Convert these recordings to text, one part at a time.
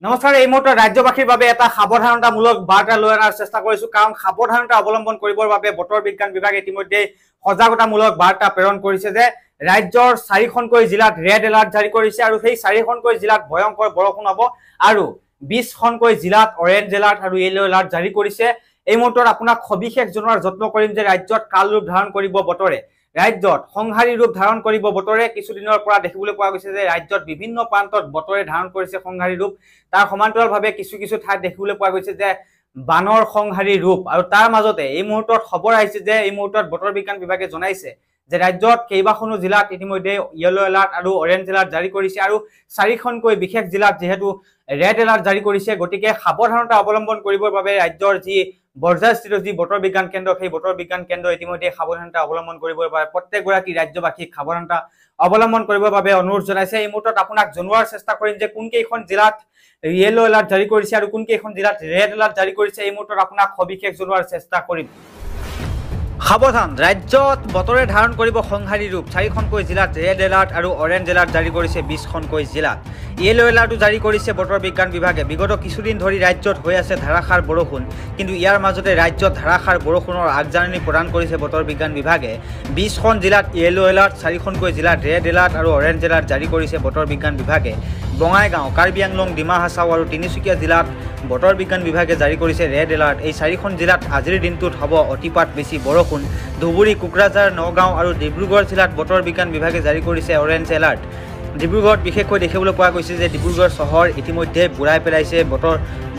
নমস্কাৰ এই মুহূৰ্তত ৰাজ্যবাসীৰ বাবে এটা সাৱধানতামূলক বাৰ্তা লৈ অনাৰ চেষ্টা কৰিছো কাৰণ সাৱধানতা অৱলম্বন কৰিবৰ বাবে বতৰ বিজ্ঞান বিভাগে ইতিমধ্যে সজাগতামূলক বাৰ্তা প্ৰেৰণ কৰিছে যে ৰাজ্যৰ 4খনকৈ জিলাত ৰেড এলাৰ্ট জাৰি কৰিছে আৰু সেই 4খনকৈ জিলাত ভয়ংকৰ বৰষুণ হ'ব আৰু 20খনকৈ জিলাত অৰেঞ্জ এলাৰ্ট আৰু য়েলো এলাৰ্ট জাৰি কৰিছে। এই মুহূৰ্তত আপোনাক সবিশেষ জনোৱাৰ যত্ন কৰিম যে ৰাজ্যত কাল ৰূপ ধাৰণ কৰিব বতৰে, ৰাজ্যত সংহাৰী ৰূপ ধাৰণ কৰিব বতৰে। কিছুদিনৰ পৰা দেখিবলৈ পোৱা গৈছে যে ৰাজ্যত বিভিন্ন প্ৰান্তত বতৰে ধাৰণ কৰিছে সংহাৰী ৰূপ। তাৰ সমান্তৰালভাৱে কিছু ঠাইত দেখিবলৈ পোৱা গৈছে যে বানৰ সংহাৰী ৰূপ আৰু তাৰ মাজতে এই মুহূৰ্তত খবৰ আহিছে যে এই মুহূৰ্তত বতৰ বিজ্ঞান বিভাগে জনাইছে যে ৰাজ্যত কেইবাখনো জিলাত ইতিমধ্যে য়েলো এলাৰ্ট আৰু অৰেঞ্জ এলাৰ্ট জাৰি কৰিছে আৰু 4খনকৈ বিশেষ জিলাত যেহেতু ৰেড এলাৰ্ট জাৰি কৰিছে, গতিকে সাৱধানতা অৱলম্বন কৰিবৰ বাবে ৰাজ্যৰ যি বৰ্জাস্থিত যি বতৰ বিজ্ঞান কেন্দ্ৰ সেই বতৰ বিজ্ঞান কেন্দ্ৰ ইতিমধ্যে সাৱধানতা অৱলম্বন কৰিবৰ বাবে প্ৰত্যেকগৰাকী ৰাজ্যবাসীক সাৱধানতা অৱলম্বন কৰিবৰ বাবে অনুৰোধ জনাইছে। এই মুহূৰ্তত আপোনাক জনোৱাৰ চেষ্টা কৰিম যে কোনকেইখন জিলাত য়েলো এলাৰ্ট জাৰি কৰিছে আৰু কোনকেইখন জিলাত ৰেড এলাৰ্ট জাৰি কৰিছে। এই মুহূৰ্তত আপোনাক সবিশেষ জনোৱাৰ চেষ্টা কৰিম। সাৱধান, ৰাজ্যত বতৰে ধাৰণ কৰিব সংহাৰী ৰূপ। 4খনকৈ জিলাত ৰেড এলাৰ্ট আৰু অৰেঞ্জ এলাৰ্ট জাৰি কৰিছে। 20খনকৈ জিলাত য়েলো এলাৰ্টো জাৰি কৰিছে বতৰ বিজ্ঞান বিভাগে। বিগত কিছুদিন ধৰি ৰাজ্যত হৈ আছে ধাৰাসাৰ বৰষুণ, কিন্তু ইয়াৰ মাজতে ৰাজ্যত ধাৰাসাৰ বৰষুণৰ আগজাননী প্ৰদান কৰিছে বতৰ বিজ্ঞান বিভাগে। 20খন জিলাত য়েলো এলাৰ্ট, 4খনকৈ জিলাত ৰেড এলাৰ্ট আৰু অৰেঞ্জ এলাৰ্ট জাৰি কৰিছে বতৰ বিজ্ঞান বিভাগে। বঙাইগাঁও, কাৰ্বি আংলং, ডিমা হাছাও আৰু তিনিচুকীয়া জিলাত বতৰ বিজ্ঞান বিভাগে জাৰি কৰিছে ৰেড এলাৰ্ট। এই 4খন জিলাত আজিৰ দিনটোত হ'ব অতিপাত বেছি বৰষুণ। ধুবুৰী, কোকৰাঝাৰ, নগাঁও আৰু ডিব্ৰুগড় জিলাত বতৰ বিজ্ঞান বিভাগে জাৰি কৰিছে অৰেঞ্জ এলাৰ্ট। ডিব্ৰুগড়ত বিশেষকৈ দেখিবলৈ পোৱা গৈছে যে ডিব্ৰুগড় চহৰ ইতিমধ্যে বুৰাই পেলাইছে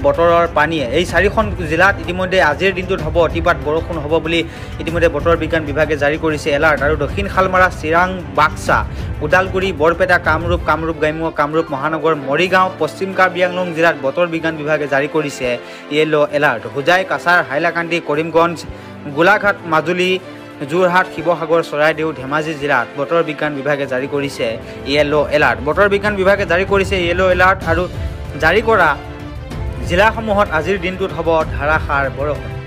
বতৰৰ পানীয়ে। এই 4খন জিলাত ইতিমধ্যে আজিৰ দিনটোত হ'ব অতিপাত বৰষুণ হ'ব বুলি ইতিমধ্যে বতৰ বিজ্ঞান বিভাগে জাৰি কৰিছে এলাৰ্ট। আৰু দক্ষিণ শালমাৰা, চিৰাং, বাক্সা, ওদালগুৰি, বৰপেটা, কামৰূপ গ্ৰাম্য, কামৰূপ মহানগৰ, মৰিগাঁও, পশ্চিম কাৰ্বি আংলং জিলাত বতৰ বিজ্ঞান বিভাগে জাৰি কৰিছে য়েলো এলাৰ্ট। হোজাই, কাছাৰ, হাইলাকান্দি, কৰিমগঞ্জ, গোলাঘাট, মাজুলী, যোৰহাট, শিৱসাগৰ, চৰাইদেউ, ধেমাজি জিলাত বতৰ বিজ্ঞান বিভাগে জাৰি কৰিছে য়েলো এলাৰ্ট। বতৰ বিজ্ঞান বিভাগে জাৰি কৰিছে য়েলো এলাৰ্ট আৰু জাৰি কৰা জিলাসমূহত আজিৰ দিনটোত হ'ব ধাৰাসাৰ বৰষুণ।